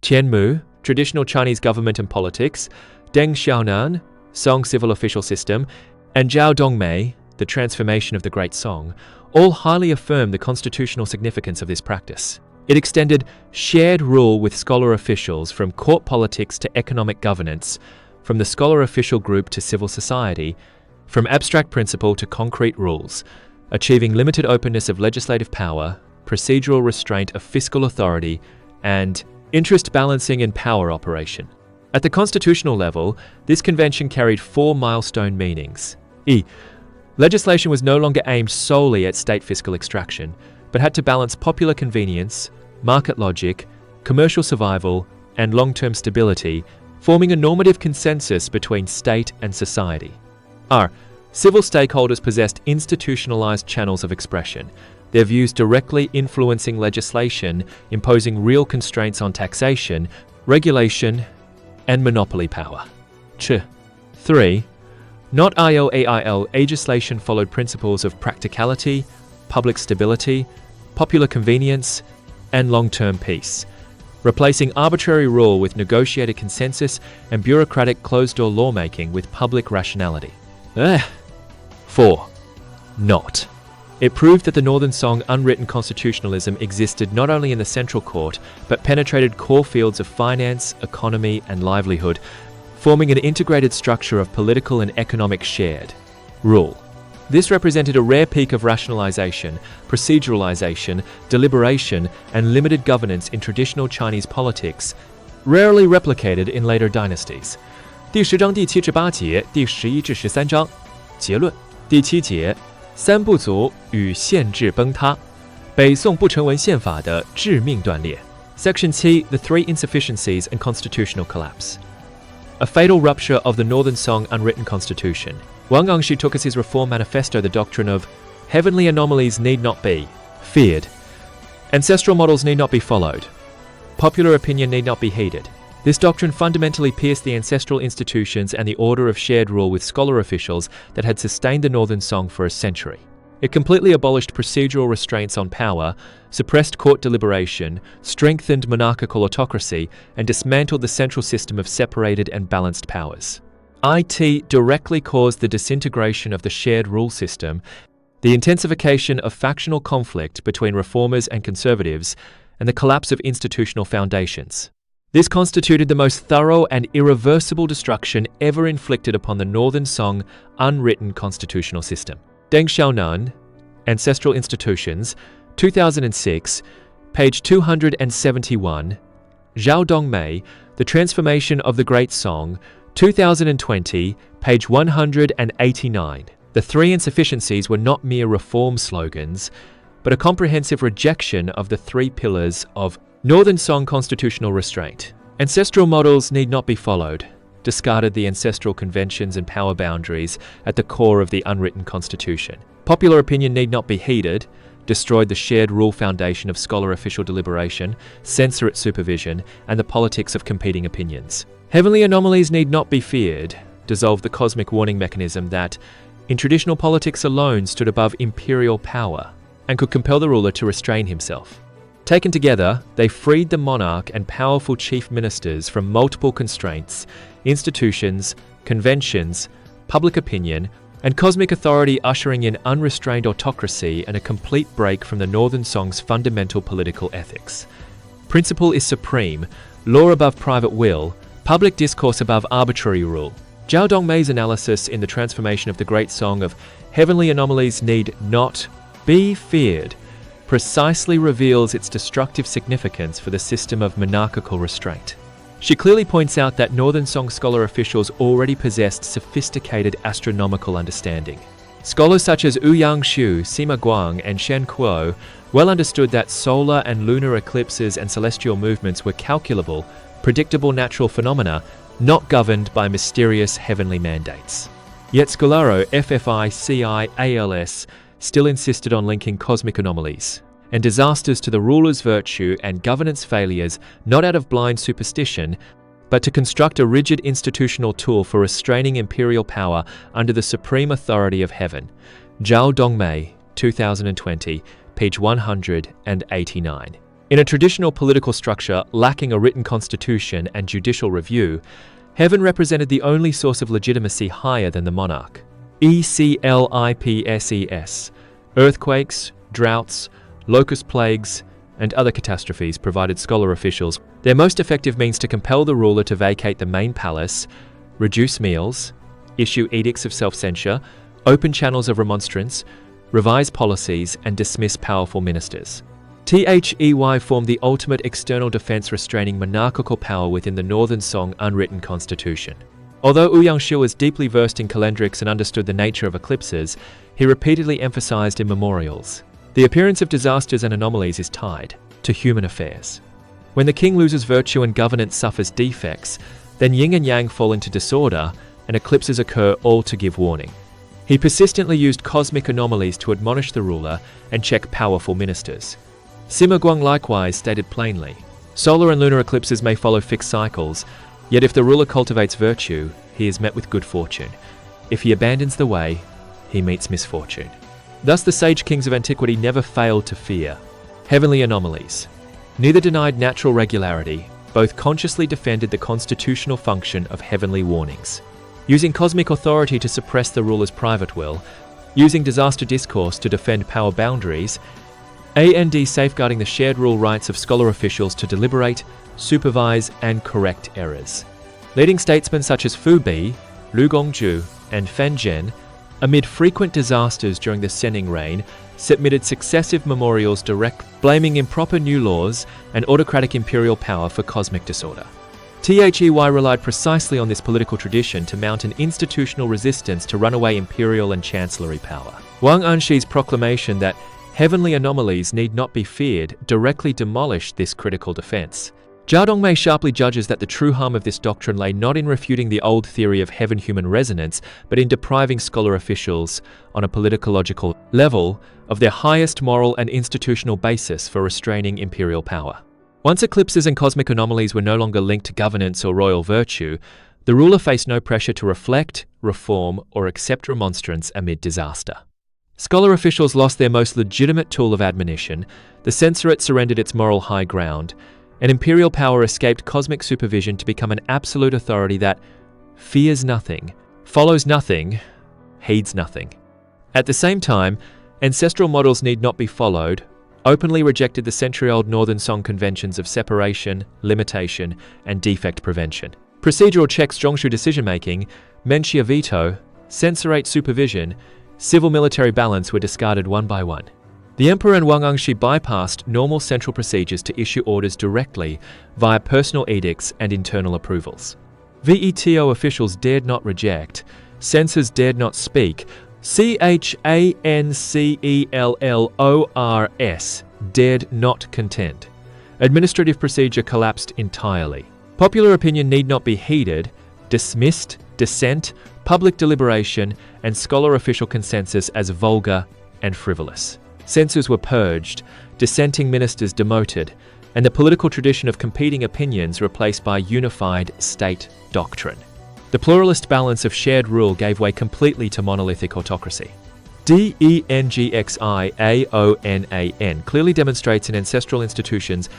Tianmu, traditional Chinese government and politics, Deng Xiaonan, Song civil official system, and Zhao Dongmei, the transformation of the Great Song, all highly affirm the constitutional significance of this practice. It extended shared rule with scholar officials from court politics to economic governance, from the scholar official group to civil society, from abstract principle to concrete rules, achieving limited openness of legislative power, procedural restraint of fiscal authority, and interest balancing in power operation. At the constitutional level, this convention carried 4 milestone meanings. Legislation was no longer aimed solely at state fiscal extraction, but had to balance popular convenience, market logic, commercial survival, and long-term stability, forming a normative consensus between state and society. Civil stakeholders possessed institutionalized channels of expression, their views directly influencing legislation, imposing real constraints on taxation, regulation, and monopoly power. 3. Not ILAIL, legislation followed principles of practicality, public stability, popular convenience, and long-term peace, replacing arbitrary rule with negotiated consensus and bureaucratic closed-door lawmaking with public rationality. 4. Not. It proved that the Northern Song unwritten constitutionalism existed not only in the central court, but penetrated core fields of finance, economy, and livelihood, forming an integrated structure of political and economic shared rule. This represented a rare peak of rationalization, proceduralization, deliberation, and limited governance in traditional Chinese politics, rarely replicated in later dynasties. 第10章第7至8节，第11至13章。结论。第7节，三不足与宪制崩塌，北宋不成文宪法的致命断裂。Section T, the three insufficiencies and constitutional collapse. A fatal rupture of the Northern Song unwritten constitution. Wang Gongshi took as his reform manifesto the doctrine of heavenly anomalies need not be feared. Ancestral models need not be followed. Popular opinion need not be heeded. This doctrine fundamentally pierced the ancestral institutions and the order of shared rule with scholar officials that had sustained the Northern Song for a century. It completely abolished procedural restraints on power, suppressed court deliberation, strengthened monarchical autocracy, and dismantled the central system of separated and balanced powers. It directly caused the disintegration of the shared rule system, the intensification of factional conflict between reformers and conservatives, and the collapse of institutional foundations. This constituted the most thorough and irreversible destruction ever inflicted upon the Northern Song unwritten constitutional system. Deng Xiaonan, Ancestral Institutions, 2006, page 271. Zhao Dongmei, The Transformation of the Great Song, 2020, page 189. The three insufficiencies were not mere reform slogans, but a comprehensive rejection of the three pillars of Northern Song constitutional restraint. Ancestral models need not be followed, discarded the ancestral conventions and power boundaries at the core of the unwritten constitution. Popular opinion need not be heeded, destroyed the shared rule foundation of scholar official deliberation, censorate supervision, and the politics of competing opinions. Heavenly anomalies need not be feared, dissolved the cosmic warning mechanism that, in traditional politics alone, stood above imperial power and could compel the ruler to restrain himself. Taken together, they freed the monarch and powerful chief ministers from multiple constraints, institutions, conventions, public opinion, and cosmic authority, ushering in unrestrained autocracy and a complete break from the Northern Song's fundamental political ethics. Principle is supreme, law above private will, public discourse above arbitrary rule. Zhao Dongmei's analysis in The Transformation of the Great Song of heavenly anomalies need not be feared precisely reveals its destructive significance for the system of monarchical restraint. She clearly points out that Northern Song scholar officials already possessed sophisticated astronomical understanding. Scholars such as Ouyang Xu, Sima Guang, and Shen Kuo well understood that solar and lunar eclipses and celestial movements were calculable, predictable natural phenomena, not governed by mysterious heavenly mandates. Yet Scholaro FFICIALS still insisted on linking cosmic anomalies and disasters to the ruler's virtue and governance failures, not out of blind superstition, but to construct a rigid institutional tool for restraining imperial power under the supreme authority of heaven. Zhao Dongmei, 2020, page 189. In a traditional political structure lacking a written constitution and judicial review, heaven represented the only source of legitimacy higher than the monarch. Eclipses, earthquakes, droughts, locust plagues, and other catastrophes provided scholar officials their most effective means to compel the ruler to vacate the main palace, reduce meals, issue edicts of self-censure, open channels of remonstrance, revise policies, and dismiss powerful ministers. They formed the ultimate external defense restraining monarchical power within the Northern Song unwritten constitution. Although Ouyang was deeply versed in calendrics and understood the nature of eclipses, he repeatedly emphasized in memorials, the appearance of disasters and anomalies is tied to human affairs. When the king loses virtue and governance suffers defects, then yin and yang fall into disorder and eclipses occur, all to give warning. He persistently used cosmic anomalies to admonish the ruler and check powerful ministers. Sima Guang likewise stated plainly, solar and lunar eclipses may follow fixed cycles, yet if the ruler cultivates virtue, he is met with good fortune. If he abandons the way, he meets misfortune. Thus the sage kings of antiquity never failed to fear heavenly anomalies. Neither denied natural regularity, both consciously defended the constitutional function of heavenly warnings. Using cosmic authority to suppress the ruler's private will, using disaster discourse to defend power boundaries, and safeguarding the shared rule rights of scholar officials to deliberate, supervise, and correct errors. Leading statesmen such as Fu Bi, Lu Gongzhu, and Fan Zhen, amid frequent disasters during the Senning reign, submitted successive memorials blaming improper new laws and autocratic imperial power for cosmic disorder. They relied precisely on this political tradition to mount an institutional resistance to runaway imperial and chancellery power. Wang Anshi's proclamation that heavenly anomalies need not be feared directly demolished this critical defense. Zhao Dongmei sharply judges that the true harm of this doctrine lay not in refuting the old theory of heaven-human resonance, but in depriving scholar officials, on a politicological level, of their highest moral and institutional basis for restraining imperial power. Once eclipses and cosmic anomalies were no longer linked to governance or royal virtue, the ruler faced no pressure to reflect, reform, or accept remonstrance amid disaster. Scholar officials lost their most legitimate tool of admonition, the censorate surrendered its moral high ground, and imperial power escaped cosmic supervision to become an absolute authority that fears nothing, follows nothing, heeds nothing. At the same time, ancestral models need not be followed, openly rejected the century-old Northern Song conventions of separation, limitation, and defect prevention. Procedural checks Zhongshu decision-making, Menxia veto, censorate supervision, civil-military balance were discarded one by one. The emperor and Wang Angshi bypassed normal central procedures to issue orders directly via personal edicts and internal approvals. Veto officials dared not reject, censors dared not speak, Chancellors dared not contend. Administrative procedure collapsed entirely. Popular opinion need not be heeded, dismissed, dissent, public deliberation, and scholar official consensus as vulgar and frivolous. Censors were purged, dissenting ministers demoted, and the political tradition of competing opinions replaced by unified state doctrine. The pluralist balance of shared rule gave way completely to monolithic autocracy. Dengxiaonan clearly demonstrates in ancestral institutions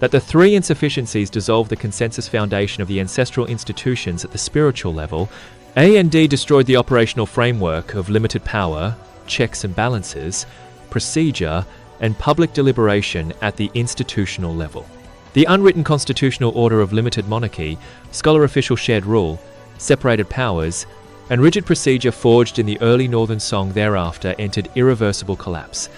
that the three insufficiencies dissolve the consensus foundation of the ancestral institutions at the spiritual level. A&D destroyed the operational framework of limited power, checks and balances, procedure, and public deliberation at the institutional level. The unwritten constitutional order of limited monarchy, scholar official shared rule, separated powers, and rigid procedure forged in the early Northern Song thereafter entered irreversible collapse.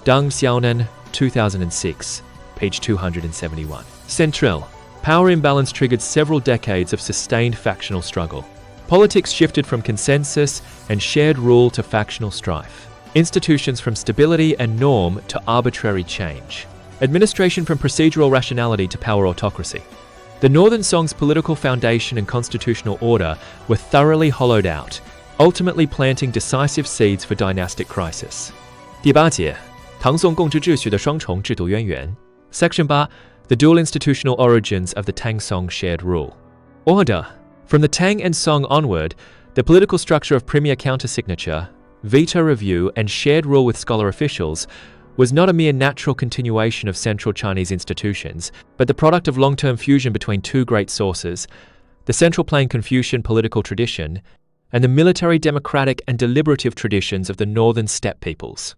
Deng Xiaonan, 2006, page 271. Central. Power imbalance triggered several decades of sustained factional struggle. Politics shifted from consensus and shared rule to factional strife. Institutions from stability and norm to arbitrary change. Administration from procedural rationality to power autocracy. The Northern Song's political foundation and constitutional order were thoroughly hollowed out, ultimately planting decisive seeds for dynastic crisis. 第八节，唐宋共治秩序的双重制度渊源。Section 8. The dual institutional origins of the Tang-Song shared rule. Order. From the Tang and Song onward, the political structure of premier countersignature, veto review, and shared rule with scholar officials was not a mere natural continuation of central Chinese institutions, but the product of long-term fusion between two great sources, the Central Plain Confucian political tradition and the military democratic and deliberative traditions of the northern steppe peoples.